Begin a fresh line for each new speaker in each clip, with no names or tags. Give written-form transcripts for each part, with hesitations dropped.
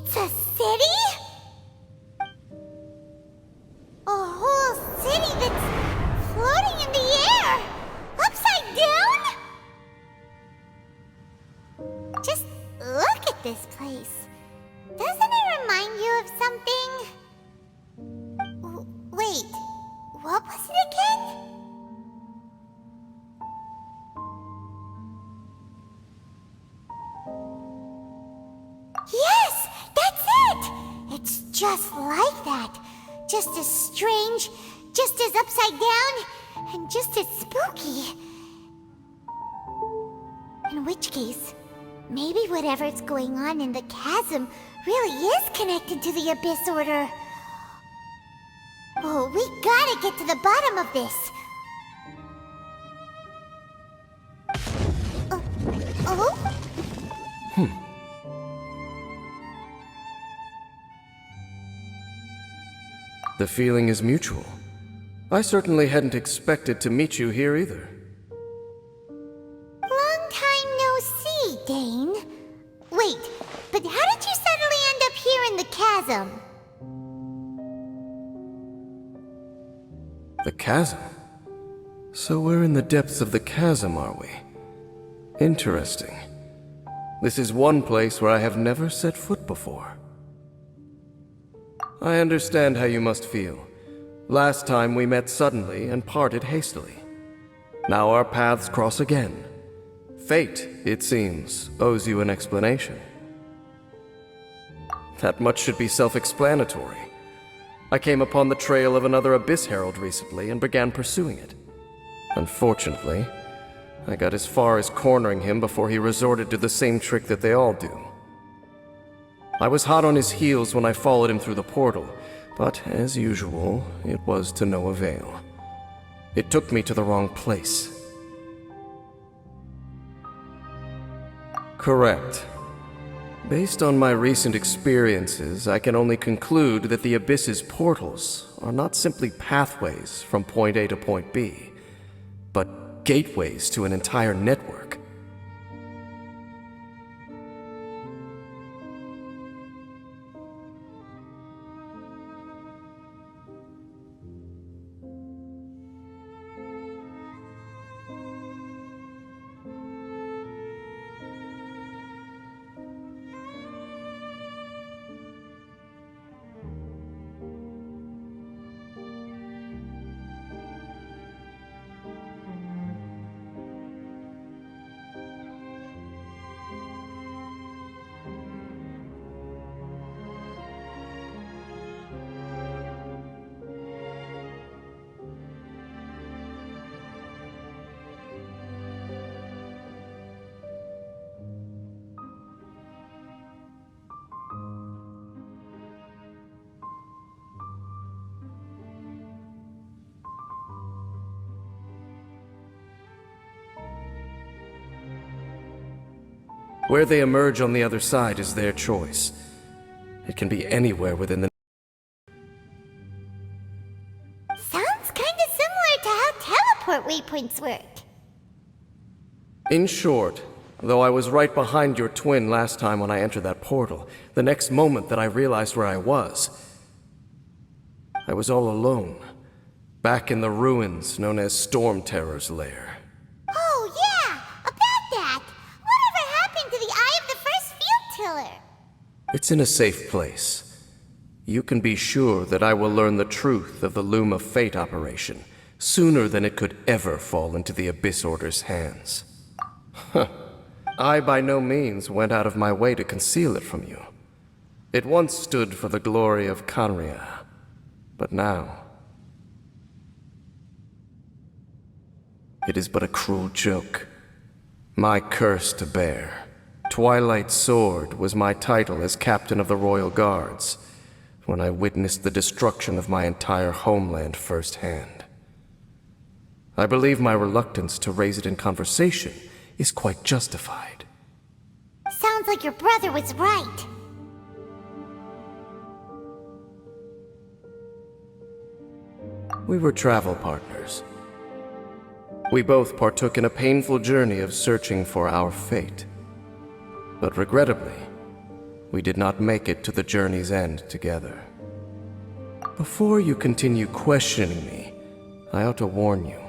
It's a city? A whole city that's floating in the air! Upside down? Just look at this place. Doesn't it remind you of something? Wait, what was it again? Yes, that's it! It's just like that. Just as strange, just as upside down, and just as spooky. In which case, maybe whatever's going on in the chasm really is connected to the Abyss Order. Oh, we gotta get to the bottom of this. Oh?
The feeling is mutual. I certainly hadn't expected to meet you here either.
Long time no see, Dane. Wait, but how did you suddenly end up here in the chasm?
The chasm? So we're in the depths of the chasm, are we? Interesting. This is one place where I have never set foot before. I understand how you must feel. Last time we met suddenly and parted hastily. Now our paths cross again. Fate, it seems, owes you an explanation. That much should be self-explanatory. I came upon the trail of another Abyss Herald recently and began pursuing it. Unfortunately, I got as far as cornering him before he resorted to the same trick that they all do. I was hot on his heels when I followed him through the portal, but as usual, it was to no avail. It took me to the wrong place. Correct. Based on my recent experiences, I can only conclude that the Abyss's portals are not simply pathways from point A to point B, but gateways to an entire network. Where they emerge on the other side is their choice. It can be anywhere within the...
Sounds kinda similar to how teleport waypoints work.
In short, though I was right behind your twin last time when I entered that portal, the next moment that I realized where I was all alone, back in the ruins known as Storm Terror's lair.
Oh yeah, about that! Whatever happened to the Eye of the First Field Tiller?
It's in a safe place. You can be sure that I will learn the truth of the Loom of Fate operation sooner than it could ever fall into the Abyss Order's hands. I by no means went out of my way to conceal it from you. It once stood for the glory of Kanria, but now it is but a cruel joke. My curse to bear. Twilight Sword was my title as captain of the Royal Guards when I witnessed the destruction of my entire homeland firsthand. I believe my reluctance to raise it in conversation is quite justified.
Sounds like your brother was right.
We were travel partners. We both partook in a painful journey of searching for our fate. But regrettably, we did not make it to the journey's end together. Before you continue questioning me, I ought to warn you.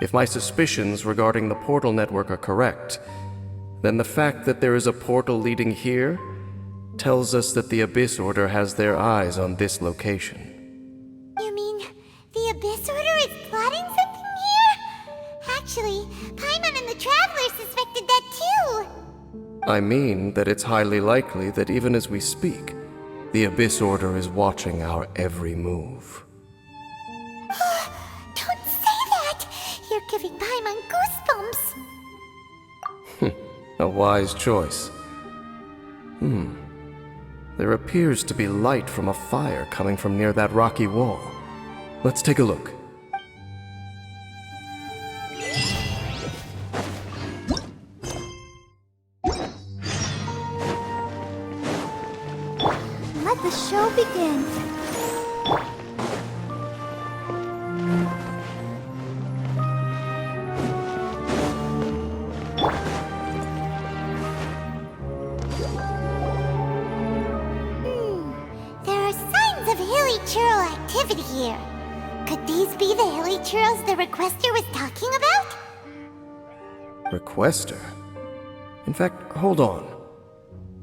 If my suspicions regarding the portal network are correct, then the fact that there is a portal leading here tells us that the Abyss Order has their eyes on this location.
You mean the Abyss Order is plotting something here? Actually, Paimon and the Traveler suspected that too.
I mean that it's highly likely that even as we speak, the Abyss Order is watching our every move.
Don't say that! You're giving Paimon goosebumps.
A wise choice. There appears to be light from a fire coming from near that rocky wall. Let's take a look.
Let the show begin. There are signs of hilly churl activity here. Could these be the hilly churls the Requester was talking about?
Requester? In fact, hold on.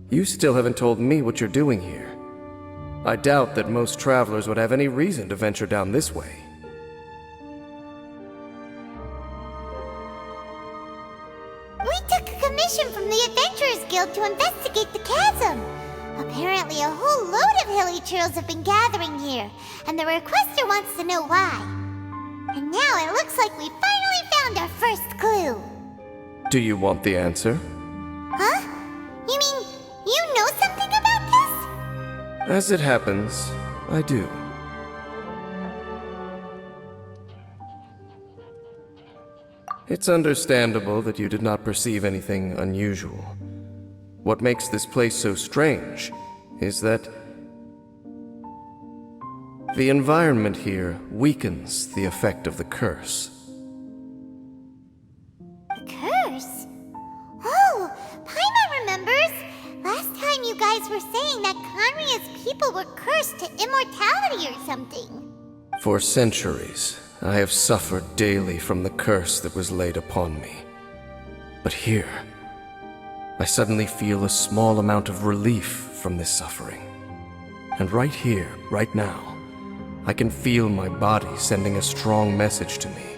You still haven't told me what you're doing here. I doubt that most travelers would have any reason to venture down this way.
We took a commission from the Adventurers Guild to investigate the chasm. Apparently a whole load of hilly churls have been gathering here, and the Requester wants to know why. And now it looks like we finally found our first clue.
Do you want the answer?
Huh? You mean you know something about this?
As it happens, I do. It's understandable that you did not perceive anything unusual. What makes this place so strange is that the environment here weakens the effect of the curse.
The curse? Oh, Paimon remembers! Last time you guys were saying that Conria's people were cursed to immortality or something.
For centuries, I have suffered daily from the curse that was laid upon me. But here, I suddenly feel a small amount of relief from this suffering. And right here, right now, I can feel my body sending a strong message to me.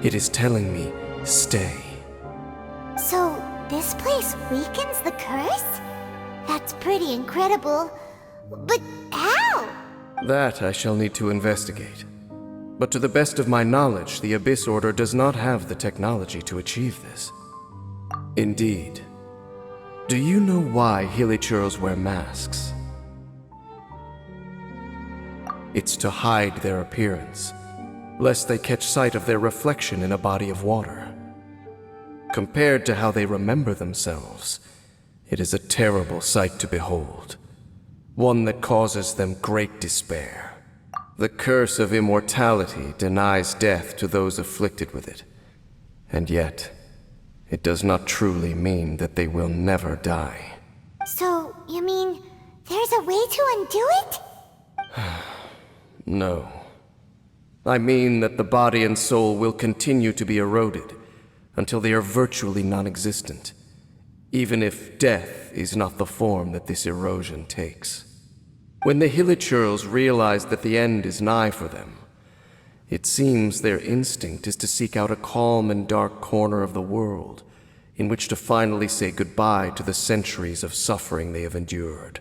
It is telling me, stay.
So, this place weakens the curse? That's pretty incredible. But how?
That I shall need to investigate. But to the best of my knowledge, the Abyss Order does not have the technology to achieve this. Indeed. Do you know why Hilichurls wear masks? It's to hide their appearance, lest they catch sight of their reflection in a body of water. Compared to how they remember themselves, it is a terrible sight to behold, one that causes them great despair. The curse of immortality denies death to those afflicted with it, and yet, it does not truly mean that they will never die.
So, you mean there's a way to undo it?
No. I mean that the body and soul will continue to be eroded until they are virtually non-existent, even if death is not the form that this erosion takes. When the Hilichurls realize that the end is nigh for them, it seems their instinct is to seek out a calm and dark corner of the world in which to finally say goodbye to the centuries of suffering they have endured.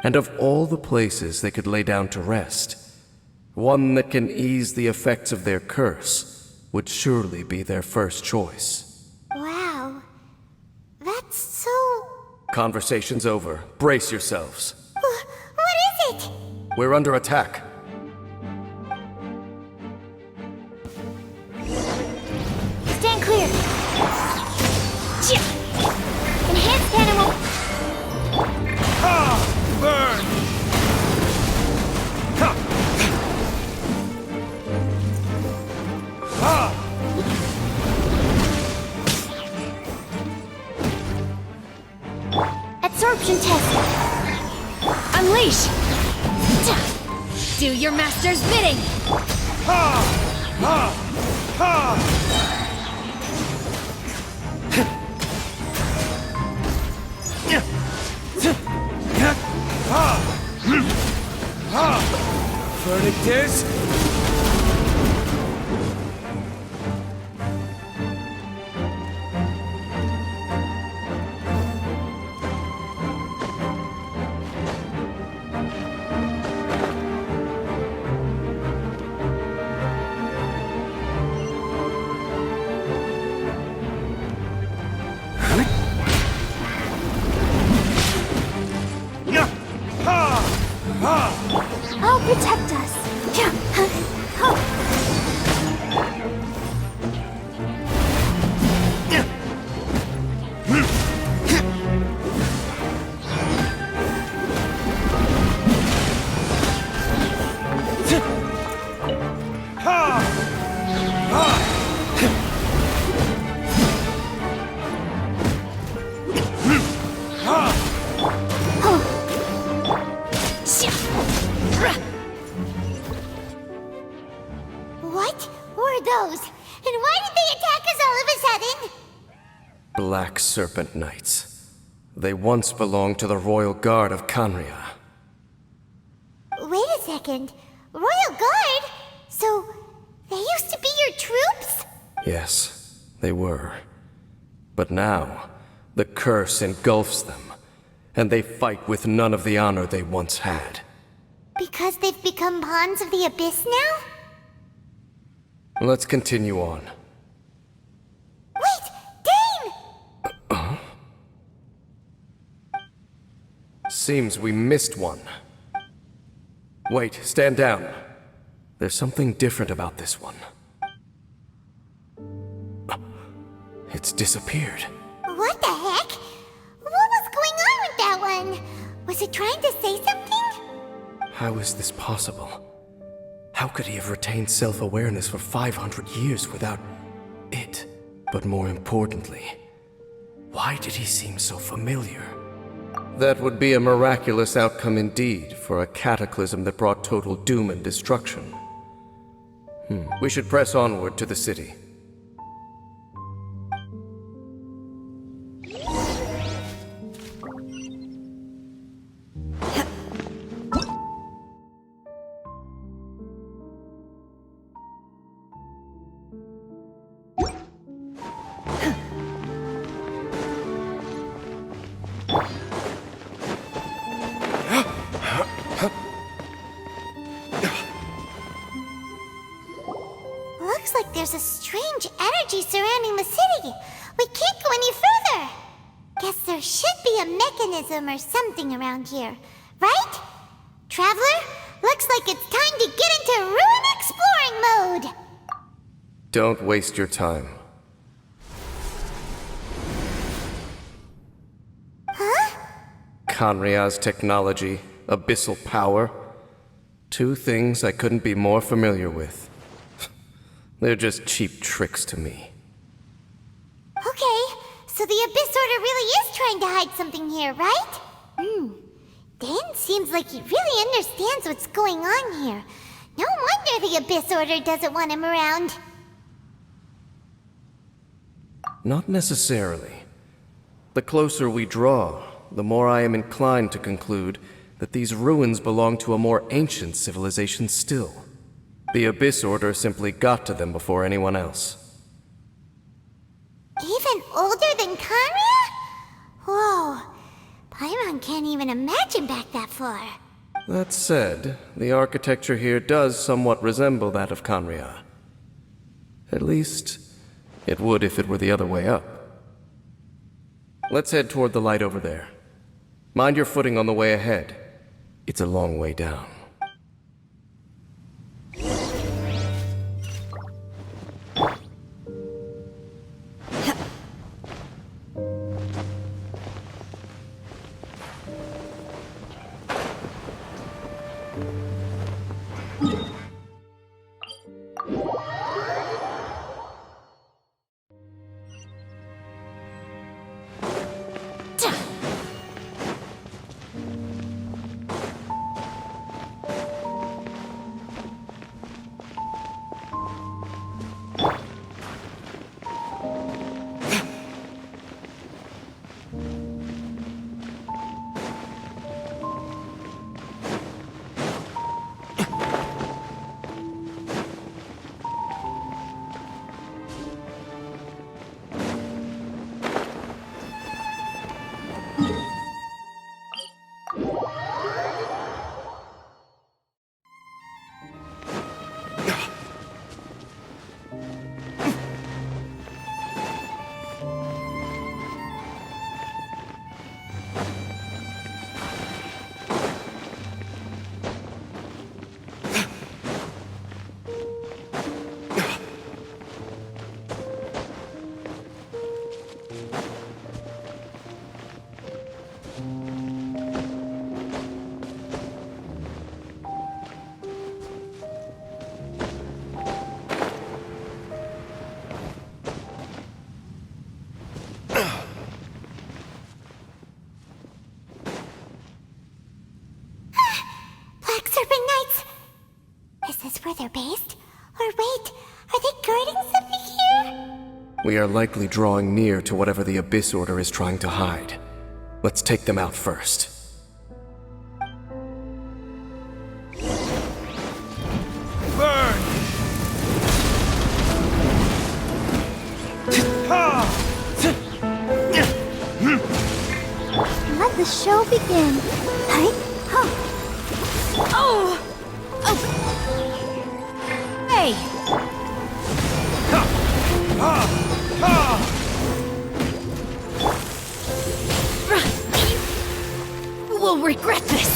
And of all the places they could lay down to rest, one that can ease the effects of their curse would surely be their first choice.
Wow. That's so...
Conversation's over. Brace yourselves.
What is it?
We're under attack.
Stand clear. Enhanced animal.
Burn! Absorption test! Unleash! Do your master's bidding!
Verdict is...
I'll protect us!
What were those? And why did they attack us all of a sudden?
Black Serpent Knights. They once belonged to the Royal Guard of Kanria.
Wait a second. Royal Guard? So, they used to be your troops?
Yes, they were. But now, the curse engulfs them, and they fight with none of the honor they once had.
Because they've become pawns of the Abyss now?
Let's continue on.
Wait! Dane!
Seems we missed one. Wait, stand down. There's something different about this one. It's disappeared.
What the heck? What was going on with that one? Was it trying to say something?
How is this possible? How could he have retained self-awareness for 500 years without it? But more importantly, why did he seem so familiar? That would be a miraculous outcome indeed for a cataclysm that brought total doom and destruction. We should press onward to the city.
Looks like there's a strange energy surrounding the city. We can't go any further. Guess there should be a mechanism or something around here, right? Traveler, looks like it's time to get into ruin exploring mode.
Don't waste your time.
Huh?
Kanria's technology, abyssal power. Two things I couldn't be more familiar with. They're just cheap tricks to me.
Okay, so the Abyss Order really is trying to hide something here, right? Dan seems like he really understands what's going on here. No wonder the Abyss Order doesn't want him around.
Not necessarily. The closer we draw, the more I am inclined to conclude that these ruins belong to a more ancient civilization still. The Abyss Order simply got to them before anyone else.
Even older than Kanria? Whoa, Paimon can't even imagine back that far.
That said, the architecture here does somewhat resemble that of Kanria. At least, it would if it were the other way up. Let's head toward the light over there. Mind your footing on the way ahead. It's a long way down. We are likely drawing near to whatever the Abyss Order is trying to hide. Let's take them out first.
Burn!
Let the show begin. Hey, huh. Oh! Oh! Hey! You will regret this!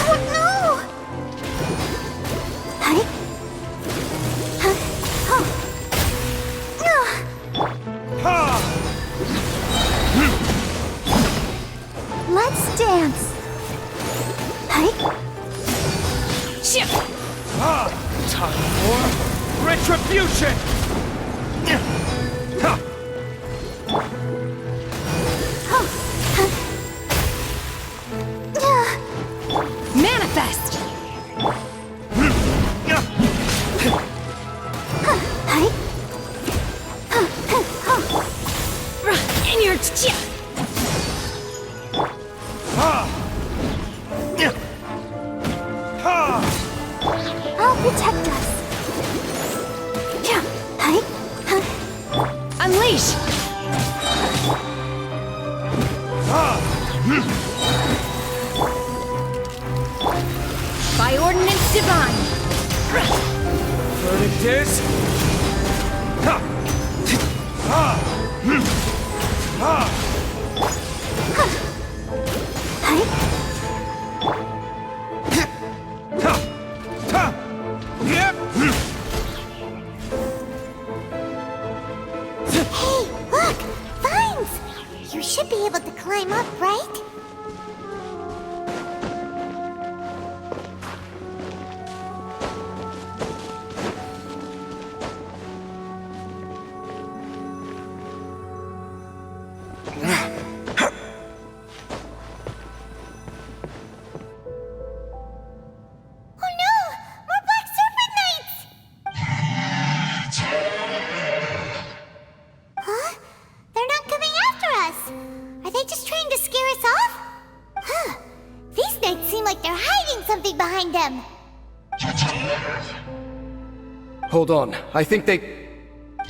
Oh no!
Hey?
Huh? Ugh.
Let's dance! Hey? Ship!
Time for retribution!
Manifest! Hey? In your chip! I'll protect us. Hey? Unleash! By ordinance divine!
Verdict is...
Hey?
Hey, look! Vines! You should be able to climb up, right? Oh no! More Black Serpent Knights! Huh? They're not coming after us! Are they just trying to scare us off? Huh. These knights seem like they're hiding something behind them.
Hold on, I think they...
Ah!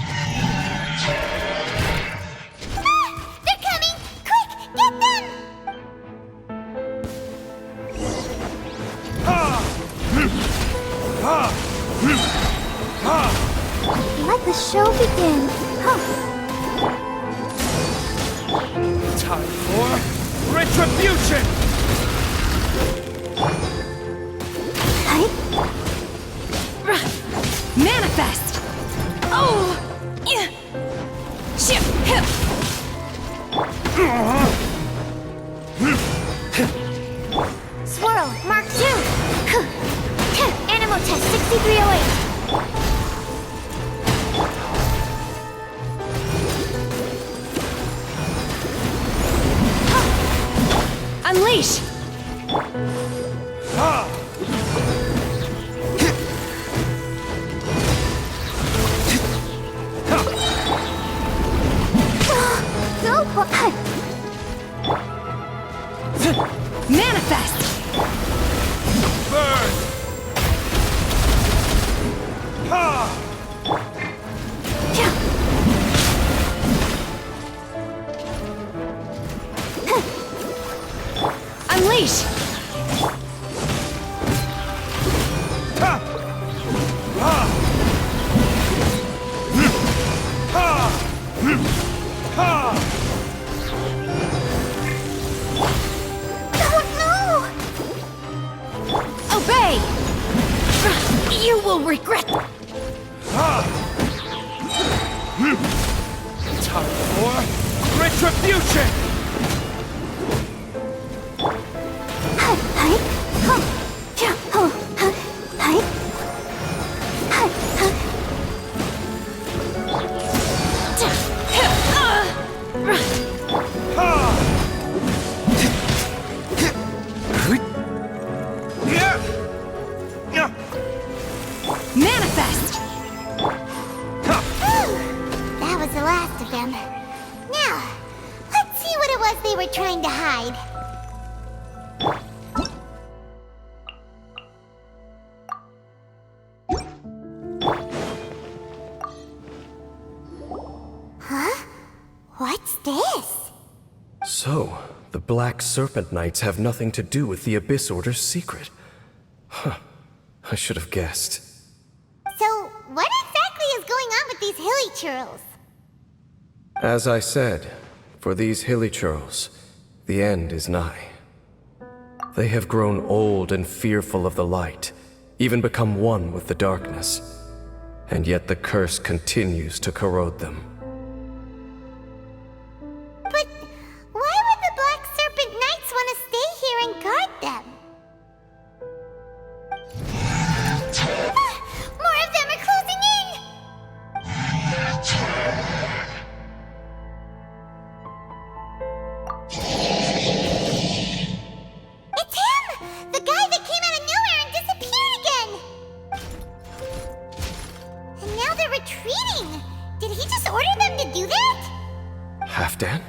They're coming! Quick! Get them!
Let the show begin. Huh.
Time for retribution!
Hey? Manifest! Oh! Yeah. Ship! Hip! Swirl! Mark 2! Animal test 6308! Unleash! Go for Manifest!
Burn!
Unleash! Obey! You will regret.
Time for retribution!
Manifest!
last of them. Now, let's see what it was they were trying to hide. Huh? What's this?
So, the Black Serpent Knights have nothing to do with the Abyss Order's secret. Huh. I should have guessed.
So, what exactly is going on with these hilly churls?
As I said, for these hilly churls, the end is nigh. They have grown old and fearful of the light, even become one with the darkness. And yet the curse continues to corrode them.
But why would the Black Serpent Knights want to stay here and guard them? More of them are closing in! It's him! The guy that came out of nowhere and disappeared again! And now they're retreating! Did he just order them to do that?
Halfdan?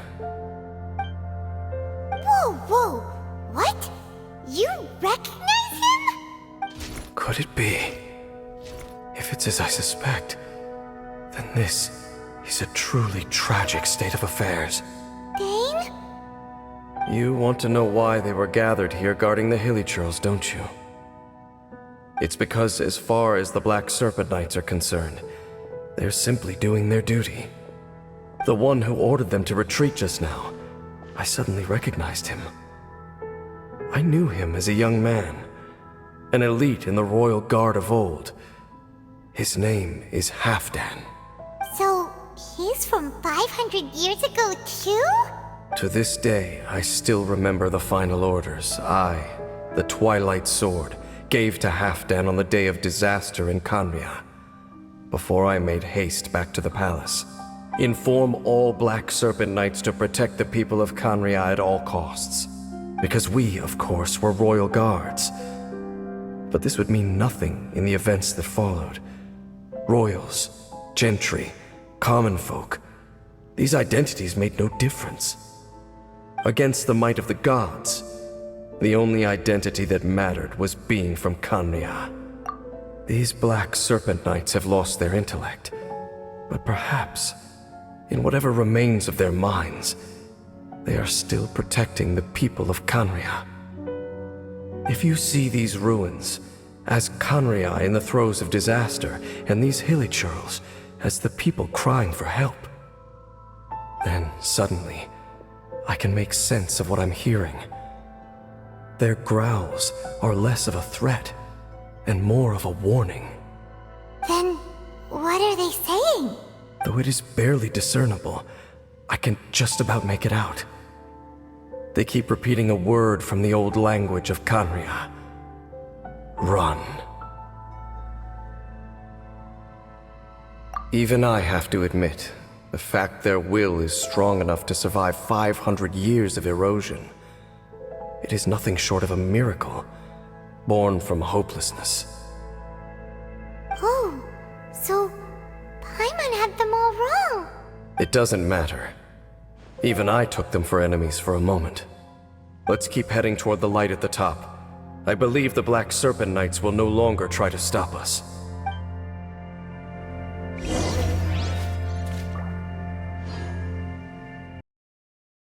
Whoa, whoa! What? You recognize him?
Could it be? If it's as I suspect, then this is a truly tragic state of affairs.
Dane?
You want to know why they were gathered here guarding the hilly churls, don't you? It's because as far as the Black Serpent Knights are concerned, they're simply doing their duty. The one who ordered them to retreat just now, I suddenly recognized him. I knew him as a young man, an elite in the royal guard of old. His name is Halfdan.
So, he's from 500 years ago too?
To this day, I still remember the final orders I, the Twilight Sword, gave to Halfdan on the day of disaster in Kanria. Before I made haste back to the palace. Inform all Black Serpent Knights to protect the people of Kanria at all costs. Because we, of course, were royal guards. But this would mean nothing in the events that followed. Royals, gentry, common folk. These identities made no difference. Against the might of the gods, the only identity that mattered was being from Kanria. These Black Serpent Knights have lost their intellect, but perhaps, in whatever remains of their minds, they are still protecting the people of Kanria. If you see these ruins as Kanria in the throes of disaster, and these hilly churls as the people crying for help, then suddenly I can make sense of what I'm hearing. Their growls are less of a threat and more of a warning.
Then, what are they saying?
Though it is barely discernible, I can just about make it out. They keep repeating a word from the old language of Kanria. Run. Even I have to admit, the fact their will is strong enough to survive 500 years of erosion, it is nothing short of a miracle, born from hopelessness.
Oh, so Paimon had them all wrong.
It doesn't matter. Even I took them for enemies for a moment. Let's keep heading toward the light at the top. I believe the Black Serpent Knights will no longer try to stop us.